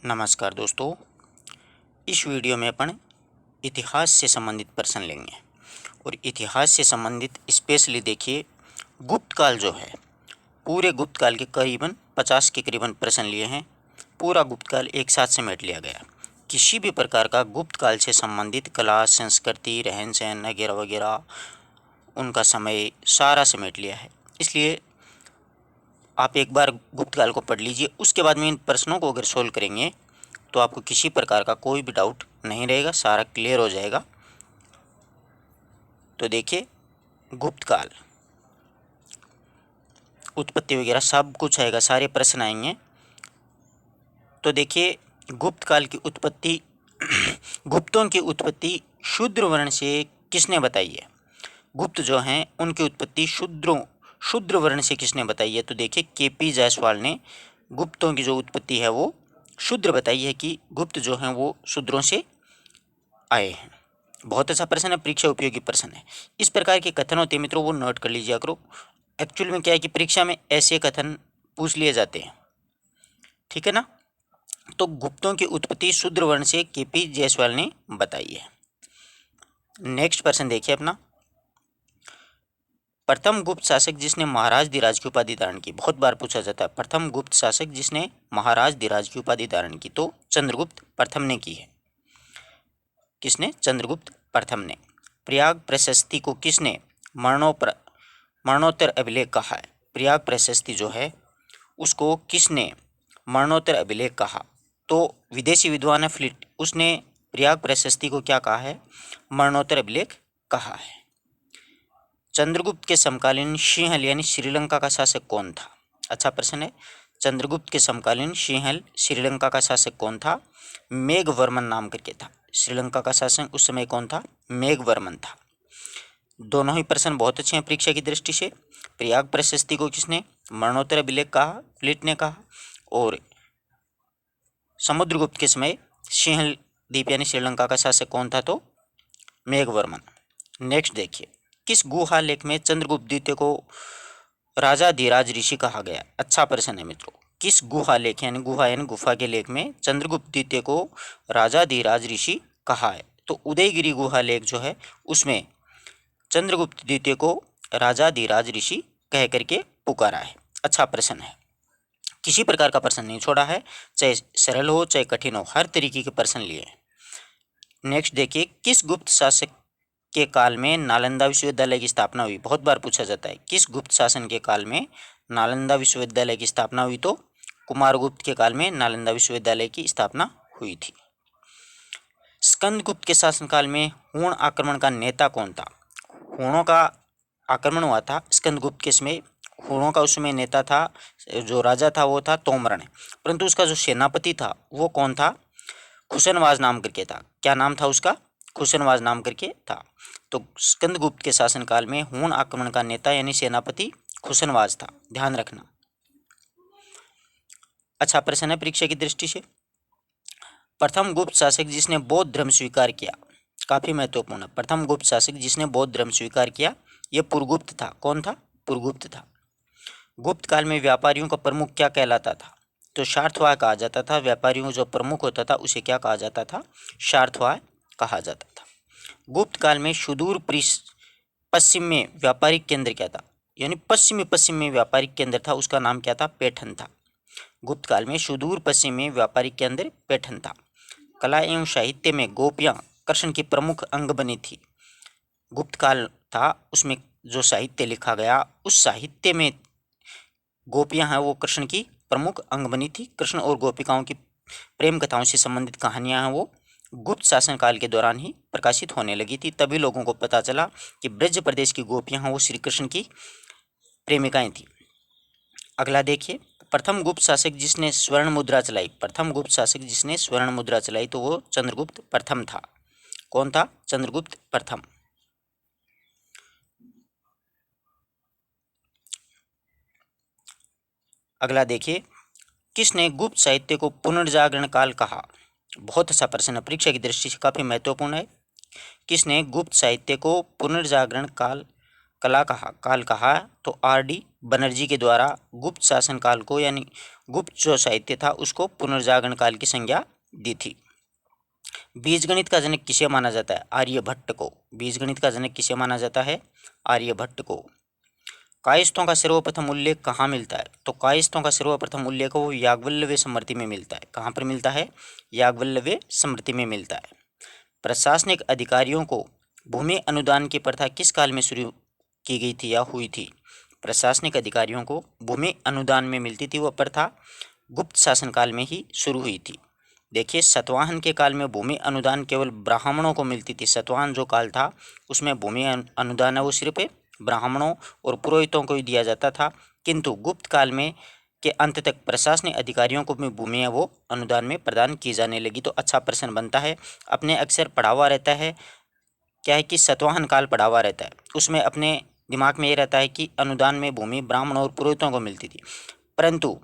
नमस्कार दोस्तों। इस वीडियो में अपन इतिहास से संबंधित प्रश्न लेंगे और इतिहास से संबंधित स्पेशली देखिए गुप्त काल जो है, पूरे गुप्त काल के करीबन 50 के करीबन प्रश्न लिए हैं। पूरा गुप्त काल एक साथ समेट लिया गया। किसी भी प्रकार का गुप्त काल से संबंधित कला, संस्कृति, रहन सहन वगैरह वगैरह, उनका समय सारा समेट लिया है। इसलिए आप एक बार गुप्त काल को पढ़ लीजिए, उसके बाद में इन प्रश्नों को अगर सोल्व करेंगे तो आपको किसी प्रकार का कोई भी डाउट नहीं रहेगा, सारा क्लियर हो जाएगा। तो देखिए, गुप्त काल, उत्पत्ति वगैरह सब कुछ आएगा, सारे प्रश्न आएंगे। तो देखिए, गुप्त काल की उत्पत्ति गुप्तों की उत्पत्ति शूद्र वर्ण से किसने बताई है? गुप्त जो हैं उनकी उत्पत्ति शूद्र वर्ण से किसने बताई है? तो देखिए, केपी जायसवाल ने गुप्तों की जो उत्पत्ति है वो शूद्र बताई है कि गुप्त जो हैं वो शूद्रों से आए हैं। बहुत अच्छा प्रश्न है, परीक्षा उपयोगी प्रश्न है। इस प्रकार के कथन होते हैं मित्रों, वो नोट कर लीजिए करो। एक्चुअल में क्या है कि परीक्षा में ऐसे कथन पूछ लिए जाते हैं, ठीक है ना। तो गुप्तों की उत्पत्ति शूद्र वर्ण से केपी जायसवाल ने बताई है। नेक्स्ट प्रश्न देखिए अपना, प्रथम गुप्त शासक जिसने महाराज धीराज की उपाधि धारण की। बहुत बार पूछा जाता है, प्रथम गुप्त शासक जिसने महाराज धीराज की उपाधि धारण की। तो चंद्रगुप्त प्रथम ने की है। किसने? चंद्रगुप्त प्रथम ने। प्रयाग प्रशस्ति को किसने मरणोत्तर अभिलेख कहा है? प्रयाग प्रशस्ति जो है उसको किसने मरणोत्तर अभिलेख कहा? तो विदेशी विद्वान है फ्लिट, उसने प्रयाग प्रशस्ति को क्या कहा है? मरणोत्तर अभिलेख कहा है। चंद्रगुप्त के समकालीन सिंहल यानी श्रीलंका का शासक कौन था? अच्छा प्रश्न है। चंद्रगुप्त के समकालीन सिंहल श्रीलंका का शासक कौन था? मेघवर्मन नाम करके था। श्रीलंका का शासक उस समय कौन था? मेघवर्मन था। दोनों ही प्रश्न बहुत अच्छे हैं परीक्षा की दृष्टि से। प्रयाग प्रशस्ति को किसने मरणोत्तर अभिलेख कहा? फ्लिट ने कहा। और समुद्रगुप्त के समय सिंहल द्वीप यानी श्रीलंका का शासक कौन था? तो मेघवर्मन। नेक्स्ट देखिए, किस गुहा लेख में चंद्रगुप्त द्वितीय को राजा धीराज ऋषि कहा गया? अच्छा प्रश्न है मित्रों। किस गुहा लेख यानी गुहा यानी गुफा के लेख में चंद्रगुप्त द्वितीय को राजा धीराज ऋषि कहा है? तो उदयगिरी गुहा लेख जो है उसमें चंद्रगुप्त द्वितीय को राजा धीराज ऋषि कह करके पुकारा है। अच्छा प्रश्न है, किसी प्रकार का प्रश्न नहीं छोड़ा है, चाहे सरल हो चाहे कठिन हो, हर तरीके के प्रश्न लिए हैं। नेक्स्ट देखिए, किस गुप्त शासक के काल में नालंदा विश्वविद्यालय की स्थापना हुई? बहुत बार पूछा जाता है, किस गुप्त शासन के काल में नालंदा विश्वविद्यालय की स्थापना हुई? तो कुमारगुप्त के काल में नालंदा विश्वविद्यालय की स्थापना हुई थी। स्कंदगुप्त के शासनकाल में हूण आक्रमण का नेता कौन था? हूणों का आक्रमण हुआ था स्कंदगुप्त के समय। हूणों का उसमें नेता था, जो राजा था वो था तोमरण, परंतु उसका जो सेनापति था वो कौन था? खुशनवाज नाम करके था। क्या नाम था उसका? खुशनवाज नाम करके था। तो स्कंदगुप्त के शासनकाल में हूण आक्रमण का नेता यानी सेनापति खुशनवाज था, ध्यान रखना। अच्छा प्रश्न है परीक्षा की दृष्टि से। प्रथम गुप्त शासक जिसने बौद्ध धर्म स्वीकार किया, काफी महत्वपूर्ण है। प्रथम गुप्त शासक जिसने बौद्ध धर्म स्वीकार किया यह पुरगुप्त था। कौन था? पुरगुप्त था। गुप्त काल में व्यापारियों का प्रमुख क्या कहलाता था? तो शार्थवाह कहा जाता था। व्यापारियों जो प्रमुख होता था उसे क्या कहा जाता था? शार्थवाह कहा जाता था। गुप्त काल में सुदूर पश्चिम में व्यापारिक केंद्र क्या था? यानी पश्चिम में व्यापारिक केंद्र था, उसका नाम क्या था? पैठन था। गुप्त काल में सुदूर पश्चिम में व्यापारिक केंद्र पैठन था। कला एवं साहित्य में गोपियां कृष्ण की प्रमुख अंग बनी थी। गुप्त काल था, उसमें जो साहित्य लिखा गया उस साहित्य में गोपियां हैं वो कृष्ण की प्रमुख अंग बनी थी। कृष्ण और गोपिकाओं की प्रेम कथाओं से संबंधित कहानियां हैं वो गुप्त शासन काल के दौरान ही प्रकाशित होने लगी थी। तभी लोगों को पता चला कि ब्रज प्रदेश की गोपियां हैं वो श्री कृष्ण की प्रेमिकाएं थी। अगला देखिए, प्रथम गुप्त शासक जिसने स्वर्ण मुद्रा चलाई। प्रथम गुप्त शासक जिसने स्वर्ण मुद्रा चलाई तो वो चंद्रगुप्त प्रथम था। कौन था? चंद्रगुप्त प्रथम। अगला देखिए, किसने गुप्त साहित्य को पुनर्जागरण काल कहा? बहुत अच्छा प्रश्न है, परीक्षा की दृष्टि से काफी महत्वपूर्ण है। किसने गुप्त साहित्य को पुनर्जागरण काल कहा? तो आर डी बनर्जी के द्वारा गुप्त शासन काल को यानी गुप्त जो साहित्य था उसको पुनर्जागरण काल की संज्ञा दी थी। बीजगणित का जनक किसे माना जाता है? आर्यभट्ट को। बीजगणित का जनक किसे माना जाता है? आर्यभट्ट को। कायस्थों का सर्वप्रथम उल्लेख कहाँ मिलता है? तो कायस्थों का सर्वप्रथम उल्लेख वो याज्ञवल्क्य स्मृति में मिलता है। कहाँ पर मिलता है? याज्ञवल्क्य स्मृति में मिलता है। प्रशासनिक अधिकारियों को भूमि अनुदान की प्रथा किस काल में शुरू की गई थी या हुई थी? प्रशासनिक अधिकारियों को भूमि अनुदान में मिलती थी वह प्रथा गुप्त शासन काल में ही शुरू हुई थी। देखिए, सतवाहन के काल में भूमि अनुदान केवल ब्राह्मणों को मिलती थी। सतवाहन जो काल था उसमें भूमि अनुदान है वो सिर्फ ब्राह्मणों और पुरोहितों को ही दिया जाता था, किंतु गुप्त काल में के अंत तक प्रशासनिक अधिकारियों को भी भूमि है वो अनुदान में प्रदान की जाने लगी। तो अच्छा प्रश्न बनता है। अपने अक्सर पढ़ा हुआ रहता है, क्या है कि सतवाहन काल पढ़ा हुआ रहता है, उसमें अपने दिमाग में ये रहता है कि अनुदान में भूमि ब्राह्मणों और पुरोहितों को मिलती थी, परंतु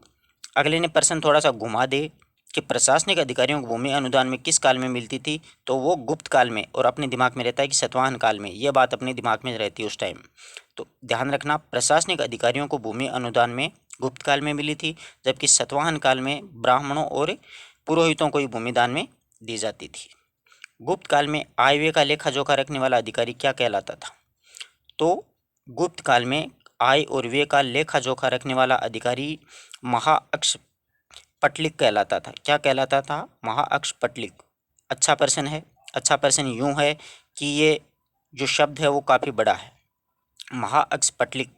अगले ने प्रश्न थोड़ा सा घुमा दे कि प्रशासनिक अधिकारियों को भूमि अनुदान में किस काल में मिलती थी, तो वो गुप्त काल में, और अपने दिमाग में रहता है कि सतवाहन काल में। यह बात अपने दिमाग में रहती है उस टाइम। तो ध्यान रखना, प्रशासनिक अधिकारियों को भूमि अनुदान में गुप्त काल में मिली थी, जबकि सतवाहन काल में ब्राह्मणों और पुरोहितों को ही भूमि दान में दी जाती थी। गुप्त काल में आय व्यय का लेखा जोखा रखने वाला अधिकारी क्या कहलाता था? तो गुप्त काल में आय और व्यय का लेखा जोखा रखने वाला अधिकारी महाअक्षपटलिक कहलाता था। क्या कहलाता था? महाअक्षपटलिक। अच्छा प्रश्न है। अच्छा प्रश्न यूं है कि ये जो शब्द है वो काफ़ी बड़ा है। महाअक्षपटलिक,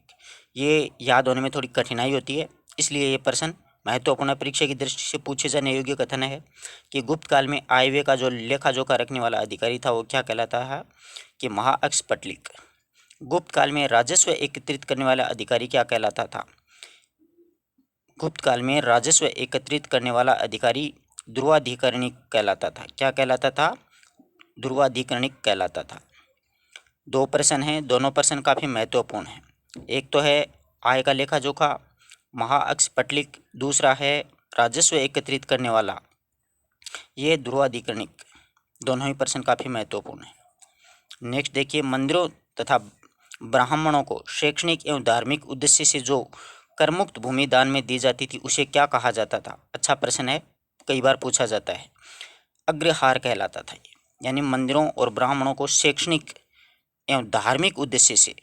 ये याद होने में थोड़ी कठिनाई होती है, इसलिए ये प्रश्न महत्वपूर्ण परीक्षा की दृष्टि से पूछे जाने योग्य कथन है कि गुप्त काल में आय व्यय का जो लेखा जोखा रखने वाला अधिकारी था वो क्या कहलाता है? कि महाअक्षपटलिक। गुप्त काल में राजस्व एकत्रित करने वाला अधिकारी क्या कहलाता था? गुप्त काल में राजस्व एकत्रित करने वाला अधिकारी ध्रुवाधिकरणिक कहलाता था। क्या कहलाता था? ध्रुवाधिकरणिक कहलाता था। दो प्रश्न हैं, दोनों प्रश्न काफ़ी महत्वपूर्ण हैं। एक तो है आय का लेखा जोखा, महाअक्षपटलिक। दूसरा है राजस्व एकत्रित करने वाला, ये ध्रुवाधिकरणिक। दोनों ही प्रश्न काफ़ी महत्वपूर्ण हैं। नेक्स्ट देखिए, मंदिरों तथा ब्राह्मणों को शैक्षणिक एवं धार्मिक उद्देश्य से जो करमुक्त भूमि दान में दी जाती थी उसे क्या कहा जाता था? अच्छा प्रश्न है, कई बार पूछा जाता है। अग्रहार कहलाता था ये। यानी मंदिरों और ब्राह्मणों को शैक्षणिक एवं धार्मिक उद्देश्य से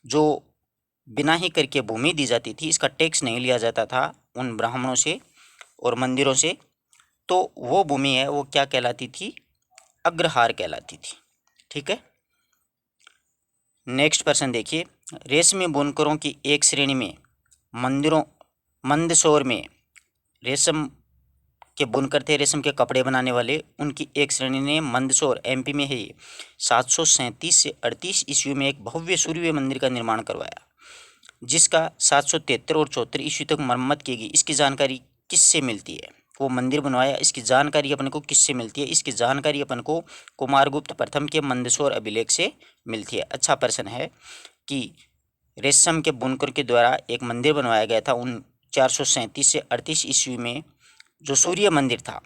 जो बिना ही करके भूमि दी जाती थी, इसका टैक्स नहीं लिया जाता था उन ब्राह्मणों से और मंदिरों से, तो वो भूमि है वो क्या कहलाती थी? अग्रहार कहलाती थी। ठीक है। नेक्स्ट प्रश्न देखिए, रेशमी बुनकरों की एक श्रेणी में मंदिरों मंदसौर में रेशम के बुनकर थे, रेशम के कपड़े बनाने वाले, उनकी एक श्रेणी ने मंदसौर एमपी में है 737 से 38 ईस्वी में एक भव्य सूर्य मंदिर का निर्माण करवाया, जिसका 773 और 74 ईस्वी तक मरम्मत की गई। इसकी जानकारी किससे मिलती है? वो मंदिर बनवाया, इसकी जानकारी अपन को किससे मिलती है? इसकी जानकारी अपन को कुमारगुप्त प्रथम के मंदसौर अभिलेख से मिलती है। अच्छा प्रश्न है कि रेशम के बुनकर के द्वारा एक मंदिर बनवाया गया था उन 437 से 38 ईस्वी में, जो सूर्य मंदिर था,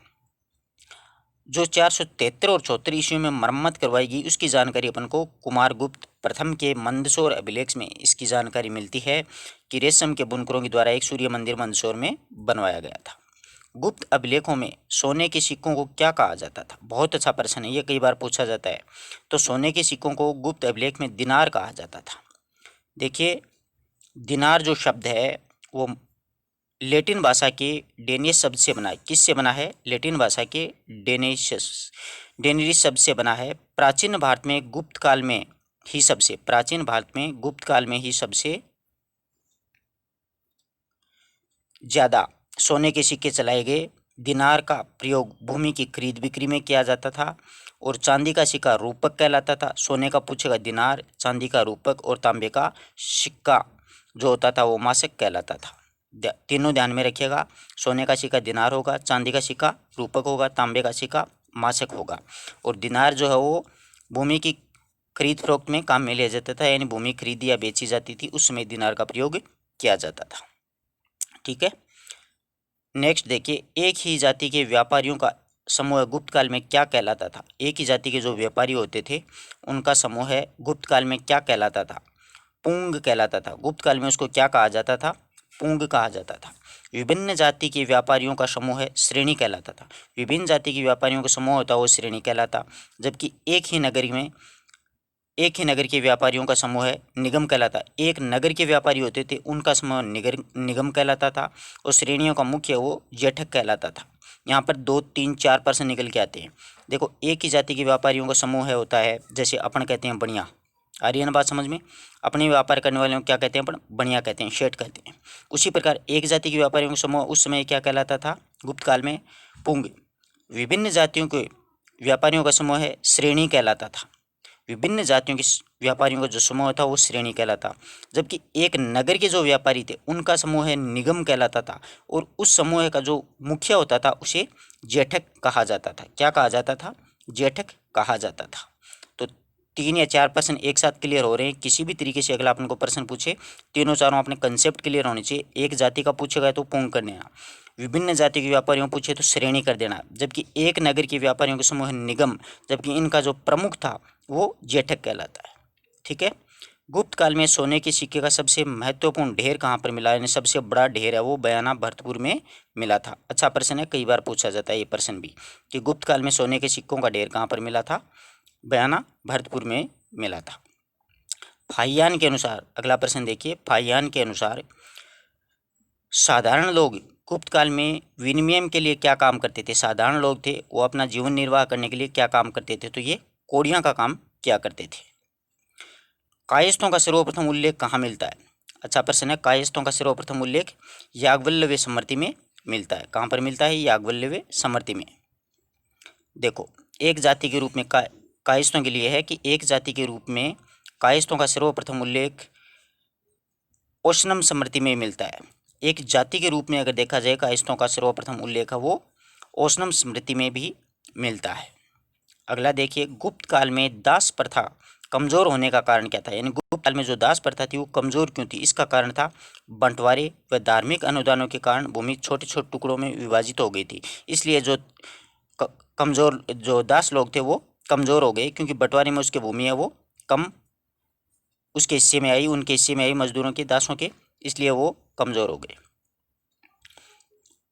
जो 473 और 74 ईस्वी में मरम्मत करवाई गई, उसकी जानकारी अपन को कुमारगुप्त प्रथम के मंदसौर अभिलेख में इसकी जानकारी मिलती है कि रेशम के बुनकरों के द्वारा एक सूर्य मंदिर मंदसौर में बनवाया गया था। गुप्त अभिलेखों में सोने के सिक्कों को क्या कहा जाता था? बहुत अच्छा प्रश्न है, ये कई बार पूछा जाता है। तो सोने के सिक्कों को गुप्त अभिलेख में दिनार कहा जाता था। देखिए, दिनार जो शब्द है वो लैटिन भाषा के डेनिश शब्द से बना है। किससे बना है? लैटिन भाषा के डेनिश शब्द से बना है। प्राचीन भारत में गुप्त काल में ही सबसे ज़्यादा सोने के सिक्के चलाए गए। दिनार का प्रयोग भूमि की खरीद बिक्री में किया जाता था और चांदी का सिक्का रूपक कहलाता था। सोने का पूछेगा दिनार, चांदी का रूपक और तांबे का सिक्का जो होता था वो मासक कहलाता था। तीनों ध्यान में रखिएगा, सोने का सिक्का दिनार होगा, चांदी का सिक्का रूपक होगा, तांबे का सिक्का मासक होगा। और दिनार जो है वो भूमि की खरीद फरोख्त में काम में लिया जाता था, यानी भूमि खरीदी या बेची जाती थी, उस समय दिनार का प्रयोग किया जाता था। ठीक है। नेक्स्ट देखिए, एक ही जाति के व्यापारियों का समूह गुप्त काल में क्या कहलाता था? एक ही जाति के जो व्यापारी होते थे उनका समूह है गुप्त काल में क्या कहलाता था? पुंग कहलाता था। गुप्त काल में उसको क्या कहा जाता था? पुंग कहा जाता था। विभिन्न जाति के व्यापारियों का समूह है श्रेणी कहलाता था। विभिन्न जाति के व्यापारियों का समूह होता है वो श्रेणी कहलाता। जबकि एक ही नगर के व्यापारियों का समूह है निगम कहलाता। एक नगर के व्यापारी होते थे उनका समूह निगम कहलाता था। और श्रेणियों का मुख्य वो जेठक कहलाता था। यहाँ पर 2, 3, 4 पर्सन निकल के आते हैं। देखो, एक ही जाति के व्यापारियों का समूह है होता है, जैसे अपन कहते हैं बढ़िया। आ रही है ना बात समझ में? अपने व्यापार करने वालों को क्या कहते हैं अपन? बढ़िया कहते हैं, शेठ कहते हैं। उसी प्रकार एक जाति के व्यापारियों का समूह उस समय क्या कहलाता था? गुप्त काल में पुंग। विभिन्न जातियों के व्यापारियों का समूह है श्रेणी कहलाता था। विभिन्न जातियों के व्यापारियों का जो समूह था वो श्रेणी कहलाता। जबकि एक नगर के जो व्यापारी थे उनका समूह है निगम कहलाता था। और उस समूह का जो मुखिया होता था उसे जेठक कहा जाता था। क्या कहा जाता था? जेठक कहा जाता था। तो 3 या 4 प्रश्न एक साथ क्लियर हो रहे हैं। किसी भी तरीके से अगला अपन को प्रश्न पूछे, तीनों चारों अपने कंसेप्ट क्लियर होने चाहिए। एक जाति का पूछेगा तो पुंग कर देना, विभिन्न जाति के व्यापारियों पूछे तो श्रेणी कर देना, जबकि एक नगर के व्यापारियों के समूह निगम, जबकि इनका जो प्रमुख था वो जेठक कहलाता है। ठीक है। गुप्त काल में सोने के सिक्के का सबसे महत्वपूर्ण ढेर कहाँ पर मिला, यानी सबसे बड़ा ढेर है वो बयाना भरतपुर में मिला था। अच्छा प्रश्न है, कई बार पूछा जाता है ये प्रश्न भी कि गुप्त काल में सोने के सिक्कों का ढेर कहाँ पर मिला था? बयाना भरतपुर में मिला था। फाहियान के अनुसार, अगला प्रश्न देखिए, फाहियान के अनुसार साधारण लोग गुप्त काल में विनिमय के लिए क्या काम करते थे? साधारण लोग थे वो अपना जीवन निर्वाह करने के लिए क्या काम करते थे? तो ये कोड़ियाँ का काम क्या करते थे। कायस्थों का सर्वप्रथम उल्लेख कहाँ मिलता है? अच्छा प्रश्न है। कायस्थों का सर्वप्रथम उल्लेख याज्ञवल्क्य स्मृति में मिलता है। कहाँ पर मिलता है? याज्ञवल्क्य स्मृति में। देखो, एक जाति के रूप में कायस्थों के लिए है कि एक जाति के रूप में कायस्थों का सर्वप्रथम उल्लेख ओशनम स्मृति में मिलता है। एक जाति के रूप में अगर देखा जाए कायस्थों का सर्वप्रथम उल्लेख है वो ओशनम स्मृति में भी मिलता है। अगला देखिए, गुप्त काल में दास प्रथा कमजोर होने का कारण क्या था? यानी गुप्त काल में जो दास प्रथा थी वो कमजोर क्यों थी? इसका कारण था बंटवारे व धार्मिक अनुदानों के कारण भूमि छोटे छोटे टुकड़ों में विभाजित हो गई थी। इसलिए जो कमजोर जो दास लोग थे वो कमजोर हो गए, क्योंकि बंटवारे में उसकी भूमि है वो कम उसके हिस्से में आई, उनके हिस्से में आई मजदूरों के, दासों के, इसलिए वो कमजोर हो गए।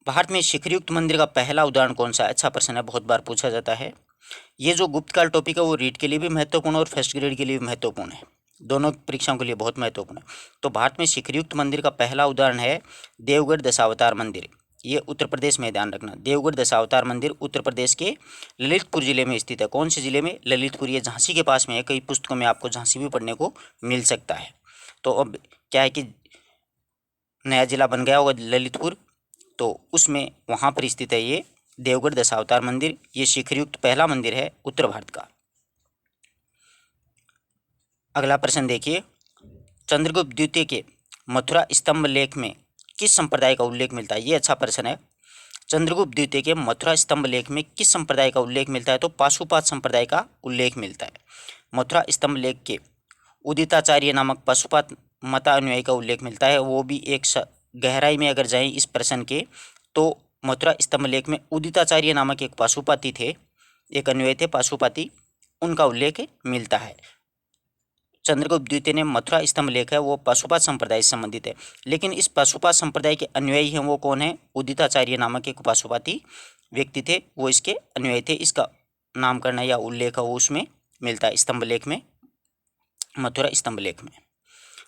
भारत में शिखरयुक्त मंदिर का पहला उदाहरण कौन सा है? अच्छा प्रश्न है, बहुत बार पूछा जाता है। ये जो गुप्त काल टॉपिक है वो रीट के लिए भी महत्वपूर्ण है और फर्स्ट ग्रेड के लिए भी महत्वपूर्ण है। दोनों परीक्षाओं के लिए बहुत महत्वपूर्ण है। तो भारत में शिखरयुक्त मंदिर का पहला उदाहरण है देवगढ़ दशावतार मंदिर। ये उत्तर प्रदेश में, ध्यान रखना, देवगढ़ दशावतार मंदिर उत्तर प्रदेश के ललितपुर जिले में स्थित है। कौन से जिले में? ललितपुर। ये झांसी के पास में है। कई पुस्तकों में आपको झांसी भी पढ़ने को मिल सकता है। तो अब क्या है कि नया जिला बन गया होगा ललितपुर, तो उसमें वहाँ पर स्थित है ये देवगढ़ दशावतार मंदिर। ये शिखरयुक्त पहला मंदिर है उत्तर भारत का। अगला प्रश्न देखिए, चंद्रगुप्त द्वितीय के मथुरा स्तंभ लेख में किस संप्रदाय का उल्लेख मिलता है? ये अच्छा प्रश्न है। चंद्रगुप्त द्वितीय के मथुरा स्तंभ लेख में किस संप्रदाय का उल्लेख मिलता है? तो पाशुपात संप्रदाय का उल्लेख मिलता है। मथुरा स्तंभ लेख के उदिताचार्य नामक पाशुपात मतानुयायी का उल्लेख मिलता है। वो भी एक गहराई में अगर जाएं इस प्रश्न के, तो मथुरा स्तंभ लेख में उदिताचार्य नामक एक पाशुपाती थे, एक अनुयायी थे पाशुपाती, उनका उल्लेख मिलता है। चंद्रगुप्त द्वितीय ने मथुरा स्तंभ लेख है वो पाशुपात संप्रदाय से संबंधित है। लेकिन इस पाशुपात संप्रदाय के अनुयायी हैं वो कौन है? उदिताचार्य नामक एक पाशुपाती व्यक्ति थे, वो इसके अनुयायी थे। इसका नामकरण या उल्लेख है वो उसमें मिलता है स्तंभ लेख में, मथुरा स्तंभ लेख में।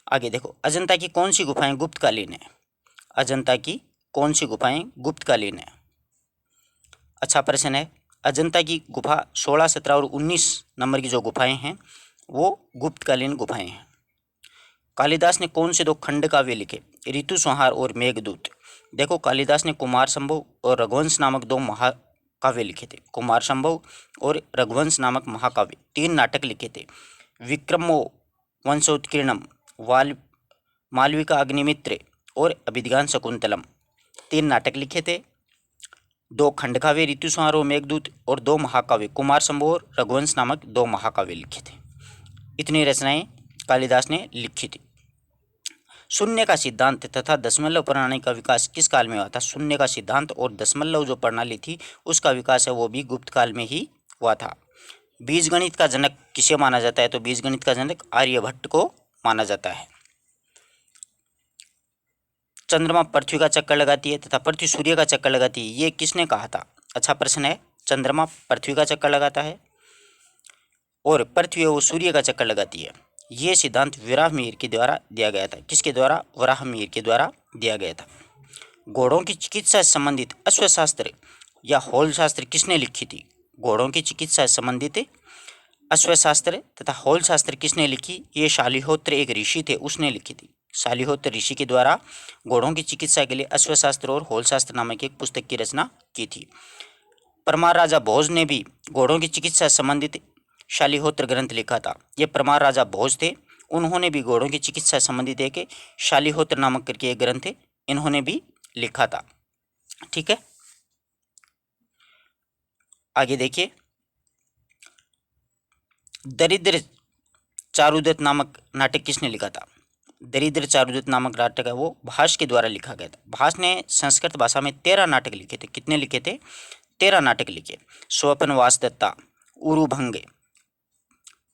आगे देखो, अजंता की कौन सी गुफाएं गुप्तकालीन है? अजंता की कौन सी गुफाएं गुप्तकालीन है? अच्छा प्रश्न है। अजंता की गुफा 16, 17 और 19 नंबर की जो गुफाएं हैं वो गुप्तकालीन गुफाएं हैं। कालिदास ने कौन से 2 खंड काव्य लिखे? ऋतु संहार और मेघदूत। देखो, कालिदास ने कुमार संभव और रघुवंश नामक 2 महाकाव्य लिखे थे। कुमार संभव और रघुवंश नामक महाकाव्य 3 नाटक लिखे थे। विक्रमो वंशोत्कीर्णम, मालविका अग्निमित्र और अभिज्ञान शकुंतलम, 3 नाटक लिखे थे। 2 खंडकाव्य ऋतु संहार और मेघदूत और 2 महाकाव्य कुमार संभव और रघुवंश नामक 2 महाकाव्य लिखे थे। इतनी रचनाएं कालिदास ने लिखी थी। शून्य का सिद्धांत तथा दशमलव प्रणाली का विकास किस काल में हुआ था? शून्य का सिद्धांत और दशमलव जो प्रणाली थी उसका विकास है वो भी गुप्त काल में ही हुआ था। बीजगणित का जनक किसे माना जाता है? तो बीजगणित का जनक आर्यभट्ट को माना जाता है। चंद्रमा पृथ्वी का चक्कर लगाती है तथा पृथ्वी सूर्य का चक्कर लगाती है, ये किसने कहा था? अच्छा प्रश्न है। चंद्रमा पृथ्वी का चक्कर लगाता है और पृथ्वी वो सूर्य का चक्कर लगाती है। ये सिद्धांत वराहमिहिर के द्वारा दिया गया था। किसके द्वारा? वराहमिहिर के द्वारा दिया गया था। घोड़ों की चिकित्सा से संबंधित अश्वशास्त्र या हौलशास्त्र किसने लिखी थी? घोड़ों की चिकित्सा से संबंधित अश्वशास्त्र तथा हौलशास्त्र किसने लिखी? ये शालिहोत्र एक ऋषि थे, उसने लिखी थी। शालिहोत्र ऋषि के द्वारा घोड़ों की चिकित्सा के लिए अश्वशास्त्र और हौलशास्त्र नामक एक पुस्तक की रचना की थी। परमार राजा भोज ने भी घोड़ों की चिकित्सा से संबंधित शालिहोत्र ग्रंथ लिखा था। ये परमार राजा भोज थे, उन्होंने भी घोड़ों की चिकित्सा से संबंधित एक शालिहोत्र नामक करके एक ग्रंथ इन्होंने भी लिखा था। ठीक है, आगे देखिए। दरिद्र चारुदत्त नामक नाटक किसने लिखा था? दरिद्र चारुदत्त नामक नाटक है वो भास के द्वारा लिखा गया था। भास ने संस्कृत भाषा में 13 नाटक लिखे थे। कितने लिखे थे? 13 नाटक लिखे। स्वप्न वासदत्ता, उरुभंग,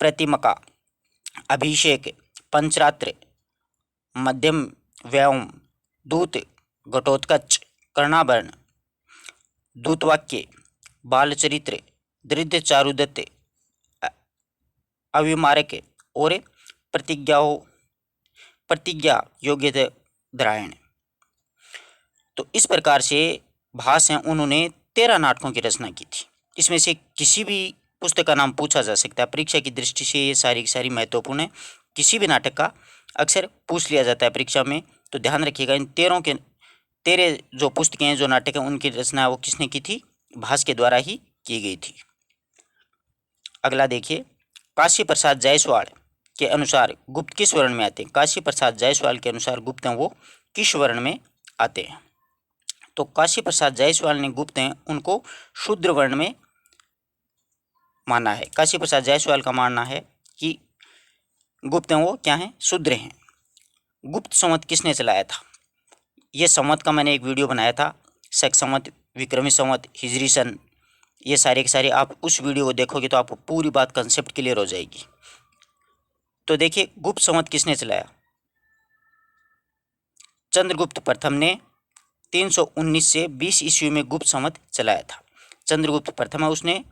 प्रतिमका, अभिषेक, पंचरात्र, मध्यम व्योम, दूत, घटोत्कच, कर्णाभरण, दूतवाक्य, बालचरित्र, दरिद्र चारुदत्त, अविमारक और प्रतिज्ञा योग्य द्रायण। तो इस प्रकार से भास हैं, उन्होंने 13 नाटकों की रचना की थी। इसमें से किसी भी पुस्तक का नाम पूछा जा सकता है। परीक्षा की दृष्टि से ये सारी की सारी महत्वपूर्ण है। किसी भी नाटक का अक्सर पूछ लिया जाता है परीक्षा में, तो ध्यान रखिएगा। इन 13 जो पुस्तकें हैं, जो नाटक हैं, उनकी रचना वो किसने की थी? भास के द्वारा ही की गई थी। अगला देखिए। काशी प्रसाद जायसवाल के अनुसार गुप्त किस वर्ण में आते हैं? काशी प्रसाद जायसवाल के अनुसार गुप्त हैं वो किस वर्ण में आते हैं? तो काशी प्रसाद जायसवाल ने गुप्त हैं उनको शूद्र वर्ण में माना है। काशी प्रसाद जायसवाल का मानना है कि गुप्त हैं वो क्या हैं? शूद्र हैं। गुप्त संवत किसने चलाया था? ये संवत का मैंने एक वीडियो बनाया था। शक संवत, विक्रमी संवत, हिजरी सन, ये सारे के सारे आप उस वीडियो को देखोगे तो आपको पूरी बात कंसेप्ट क्लियर हो जाएगी। तो देखिए, गुप्त संवत किसने चलाया? चंद्रगुप्त प्रथम ने 319 से 20 ईस्वी में गुप्त संवत चलाया था। चंद्रगुप्त प्रथम है, उसने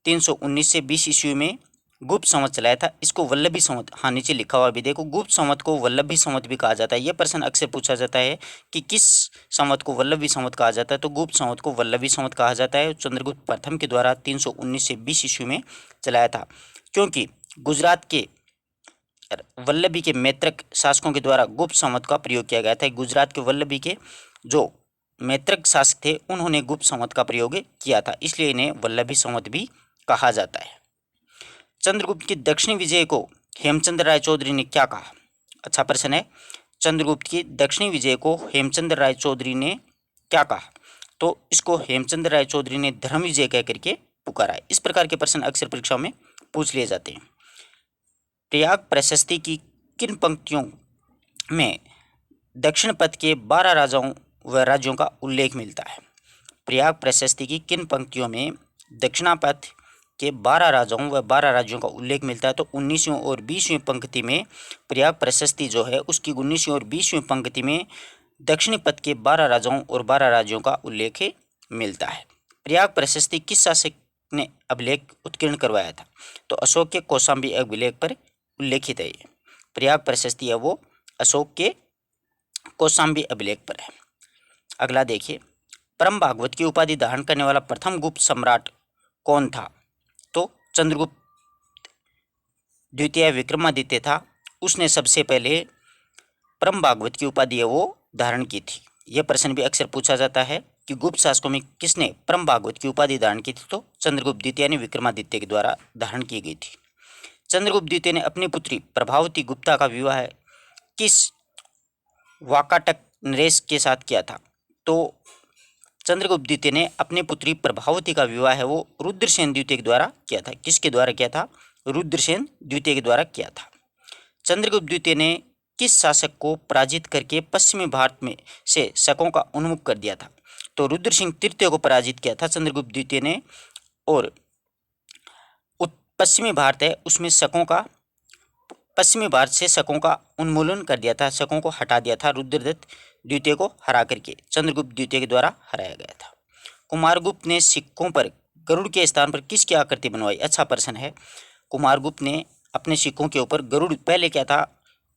319 से 20 ईस्वी में गुप्त संवत चलाया था। इसको वल्लभी संवत, हाँ नीचे लिखा हुआ भी देखो, गुप्त संवत को वल्लभी संवत भी कहा जाता है। यह प्रश्न अक्सर पूछा जाता है कि किस संवत को वल्लभी संवत कहा जाता है, तो गुप्त संवत को वल्लभी संवत कहा जाता है। चंद्रगुप्त प्रथम के द्वारा 319 से 20 ईस्वी में चलाया था, क्योंकि गुजरात के वल्लभी के मैत्रक शासकों के द्वारा गुप्त संवत का प्रयोग किया गया था। गुजरात के वल्लभी के जो मैत्रक शासक थे, उन्होंने गुप्त संवत का प्रयोग किया था, इसलिए इन्हें वल्लभी संवत भी कहा जाता है। चंद्रगुप्त की दक्षिणी विजय को हेमचंद्र राय चौधरी ने क्या कहा? अच्छा प्रश्न है। चंद्रगुप्त की दक्षिणी विजय को हेमचंद्र राय चौधरी ने क्या कहा? तो इसको हेमचंद्र राय चौधरी ने धर्म विजय कह करके पुकारा है। इस प्रकार के प्रश्न अक्सर परीक्षा में पूछ लिए जाते हैं। प्रयाग प्रशस्ति की किन पंक्तियों में दक्षिण पथ के 12 राजाओं व राज्यों का उल्लेख मिलता है? प्रयाग प्रशस्ति की किन पंक्तियों में दक्षिणापथ के 12 राजाओं व 12 राज्यों का उल्लेख मिलता है? तो 19वीं और 20वीं पंक्ति में प्रयाग प्रशस्ति जो है उसकी 19वीं और 20वीं पंक्ति में दक्षिणी पथ के 12 राजाओं और 12 राज्यों का उल्लेख मिलता है। प्रयाग प्रशस्ति किस शासक ने अभिलेख उत्कीर्ण करवाया था? तो अशोक के कौशाम्बी अभिलेख पर उल्लेखित है। ये प्रयाग प्रशस्ति है वो अशोक के कौशाम्बी अभिलेख पर है। अगला देखिए। परम भागवत की उपाधि धारण करने वाला प्रथम गुप्त सम्राट कौन था? तो चंद्रगुप्त द्वितीय विक्रमादित्य था। उसने सबसे पहले परम भागवत की उपाधि है वो धारण की थी। यह प्रश्न भी अक्सर पूछा जाता है कि गुप्त शासकों में किसने परम भागवत की उपाधि धारण की थी? तो चंद्रगुप्त द्वितीय ने विक्रमादित्य के द्वारा धारण की गई थी। चंद्रगुप्त द्वितीय ने अपनी पुत्री प्रभावती गुप्ता का विवाह किस वाकाटक नरेश के साथ किया था? तो चंद्रगुप्त द्वितीय ने अपनी पुत्री प्रभावती का विवाह है वो रुद्रसेन द्वितीय के द्वारा किया था। किसके द्वारा किया था? रुद्रसेन द्वितीय के द्वारा किया था। चंद्रगुप्त द्वितीय ने किस शासक को पराजित करके पश्चिमी भारत में से शकों का उन्मुख कर दिया था? तो रुद्र सिंह तृतीय को पराजित किया था चंद्रगुप्त द्वितीय ने, और पश्चिमी भारत है उसमें शकों का पश्चिमी भारत से शकों का उन्मूलन कर दिया था, शकों को हटा दिया था रुद्रदत्त द्वितीय को हरा करके, चंद्रगुप्त द्वितीय के द्वारा हराया गया था। कुमारगुप्त ने सिक्कों पर गरुड़ के स्थान पर किसकी आकृति बनवाई? अच्छा प्रश्न है। कुमारगुप्त ने अपने सिक्कों के ऊपर गरुड़, पहले क्या था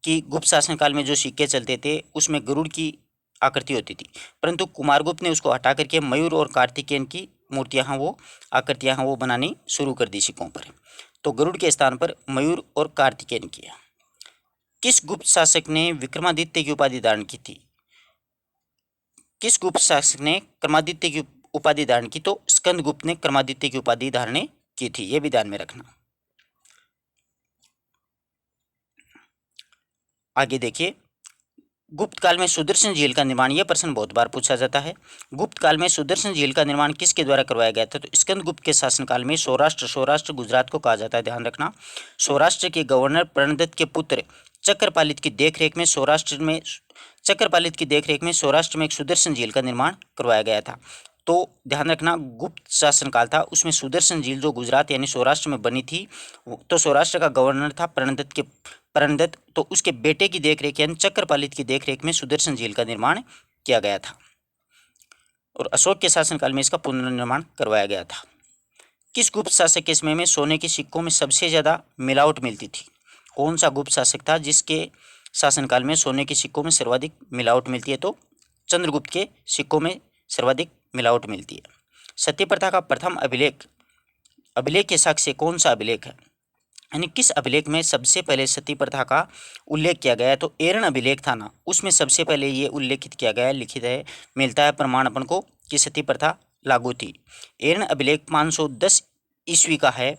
कि गुप्त शासनकाल में जो सिक्के चलते थे उसमें गरुड़ की आकृति होती थी, परंतु कुमारगुप्त ने उसको हटा करके मयूर और कार्तिकेयन की मूर्तियाँ वो आकृतियाँ वो बनानी शुरू कर दी सिक्कों पर। तो गरुड़ के स्थान पर मयूर और कार्तिकेयन किया। किस गुप्त शासक ने विक्रमादित्य की उपाधि धारण की थी? किस गुप्त शासक ने क्रमादित्य की उपाधि धारण की? तो स्कंदगुप्त ने क्रमादित्य की उपाधि धारण की थी, ये भी ध्यान में रखना। आगे देखिए, गुप्त काल में सुदर्शन झील का निर्माण, यह प्रश्न बहुत बार पूछा जाता है। गुप्त काल में सुदर्शन झील का निर्माण किसके द्वारा करवाया गया था? तो स्कंदगुप्त के शासनकाल में। सौराष्ट्र गुजरात को कहा जाता है, ध्यान रखना। सौराष्ट्र के गवर्नर प्रणदत्त के पुत्र चक्रपालित की देखरेख में सौराष्ट्र में एक सुदर्शन झील का निर्माण करवाया गया था। तो ध्यान रखना, गुप्त शासनकाल था, उसमें सुदर्शन झील जो गुजरात यानी सौराष्ट्र में बनी थी, तो सौराष्ट्र का गवर्नर था प्रणदत्त, तो उसके बेटे की देखरेख यानी चक्रपालित की देखरेख में सुदर्शन झील का निर्माण किया गया था और अशोक के शासनकाल में इसका पुनर्निर्माण करवाया गया था। किस गुप्त शासक के समय में सोने के सिक्कों में सबसे ज़्यादा मिलावट मिलती थी? कौन सा गुप्त शासक था जिसके शासनकाल में सोने के सिक्कों में सर्वाधिक मिलावट मिलती है? तो चंद्रगुप्त के सिक्कों में सर्वाधिक मिलावट मिलती है। सती प्रथा का प्रथम अभिलेख के साक्ष्य कौन सा अभिलेख है? यानी किस अभिलेख में सबसे पहले सती प्रथा का उल्लेख किया गया है? तो एरण अभिलेख था ना, उसमें सबसे पहले ये उल्लेखित किया गया है, लिखित है, मिलता है प्रमाण अपन को कि सती प्रथा लागू थी। एरण अभिलेख 510 ईस्वी का है।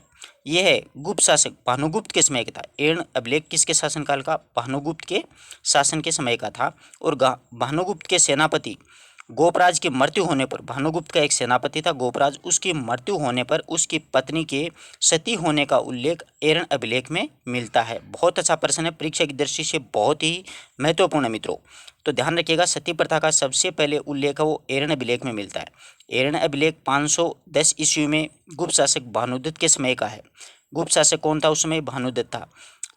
यह है गुप्त शासक भानुगुप्त के समय का था। एरण अभिलेख किसके शासनकाल का? भानुगुप्त के शासन के समय का था। और भानुगुप्त के सेनापति गोपराज की मृत्यु होने पर, भानुगुप्त का एक सेनापति था गोपराज, उसकी मृत्यु होने पर उसकी पत्नी के सती होने का उल्लेख एरण अभिलेख में मिलता है। बहुत अच्छा प्रश्न है, परीक्षा की दृष्टि से बहुत ही महत्वपूर्ण है मित्रों। तो ध्यान रखिएगा, सती प्रथा का सबसे पहले उल्लेख है वो एरण अभिलेख में मिलता है। एरण अभिलेख 510 ईस्वी में गुप्त शासक भानुदत्त के समय का है। गुप्त शासक कौन था उस समय? भानुदत्त था।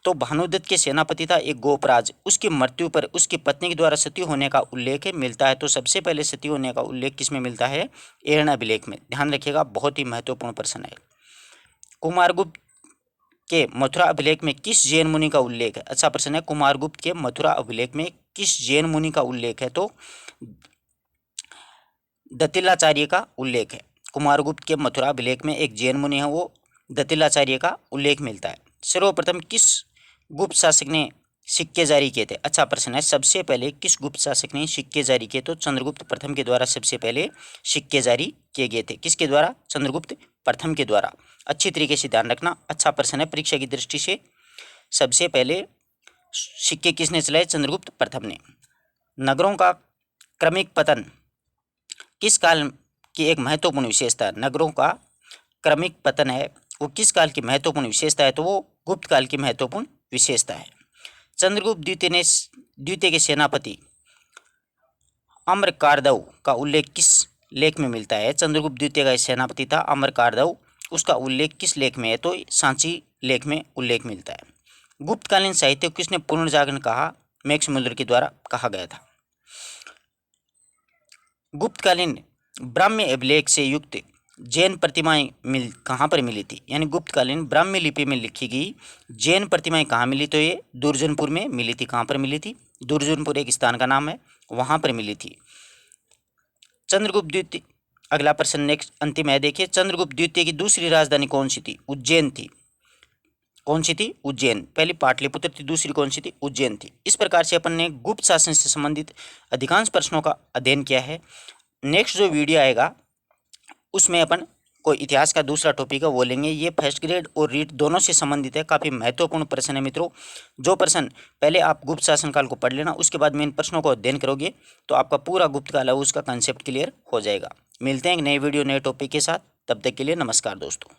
तो भानुदत्त के सेनापति था एक गोपराज, उसकी मृत्यु पर उसकी पत्नी के द्वारा सती होने का उल्लेख मिलता है। तो सबसे पहले सती होने का उल्लेख किस में मिलता है? एरण अभिलेख में। ध्यान रखिएगा, बहुत ही महत्वपूर्ण प्रश्न है। कुमारगुप्त के मथुरा अभिलेख में किस जैन मुनि का उल्लेख है? अच्छा प्रश्न है। कुमारगुप्त के मथुरा अभिलेख में किस जैन मुनि का उल्लेख है? तो दतिलाचार्य का उल्लेख है। कुमारगुप्त के मथुरा अभिलेख में एक जैन मुनि है, वो दतिलाचार्य का उल्लेख मिलता है। सर्वप्रथम किस गुप्त शासक ने सिक्के जारी किए थे? अच्छा प्रश्न है। सबसे पहले किस गुप्त शासक ने सिक्के जारी किए? तो चंद्रगुप्त प्रथम के द्वारा सबसे पहले सिक्के जारी किए गए थे। किसके द्वारा? चंद्रगुप्त प्रथम के द्वारा। अच्छी तरीके से ध्यान रखना, अच्छा प्रश्न है परीक्षा की दृष्टि से। सबसे पहले सिक्के किसने चलाए? चंद्रगुप्त प्रथम ने। नगरों का क्रमिक पतन किस काल की एक महत्वपूर्ण विशेषता है? नगरों का क्रमिक पतन है वो किस काल की महत्वपूर्ण विशेषता है? तो वो गुप्त काल की महत्वपूर्ण विशेषता है। चंद्रगुप्त द्वितीय के सेनापति अम्रकार्दव का उल्लेख किस लेख में मिलता है? चंद्रगुप्त द्वितीय का सेनापति था अम्रकार्दव, उसका उल्लेख किस लेख में है? तो सांची लेख में उल्लेख मिलता है। गुप्तकालीन साहित्य को किसने पुनर्जागरण कहा? मैक्स मुलर के द्वारा कहा गया था। गुप्तकालीन ब्राह्म्य अभिलेख से युक्त जैन प्रतिमाएं कहाँ पर मिली थी? यानी गुप्तकालीन ब्राह्मी लिपि में लिखी गई जैन प्रतिमाएं कहाँ मिली? तो ये दुर्जनपुर में मिली थी। कहाँ पर मिली थी? दुर्जनपुर एक स्थान का नाम है, वहाँ पर मिली थी। चंद्रगुप्त द्वितीय, अगला प्रश्न नेक्स्ट अंतिम है, देखिए। चंद्रगुप्त द्वितीय की दूसरी राजधानी कौन सी थी? उज्जैन थी। कौन सी थी? उज्जैन। पहली पाटलिपुत्र थी, दूसरी कौन सी थी? उज्जैन थी। इस प्रकार से अपन ने गुप्त शासन से संबंधित अधिकांश प्रश्नों का अध्ययन किया है। नेक्स्ट जो वीडियो आएगा उसमें अपन कोई इतिहास का दूसरा टॉपिक है वो लेंगे। ये फर्स्ट ग्रेड और रीट दोनों से संबंधित है, काफ़ी महत्वपूर्ण प्रश्न है मित्रों। जो प्रश्न पहले आप गुप्त शासनकाल को पढ़ लेना, उसके बाद में इन प्रश्नों को अध्ययन करोगे तो आपका पूरा गुप्त काल है उसका कंसेप्ट क्लियर हो जाएगा। मिलते हैं एक नए वीडियो नए टॉपिक के साथ, तब तक के लिए नमस्कार दोस्तों।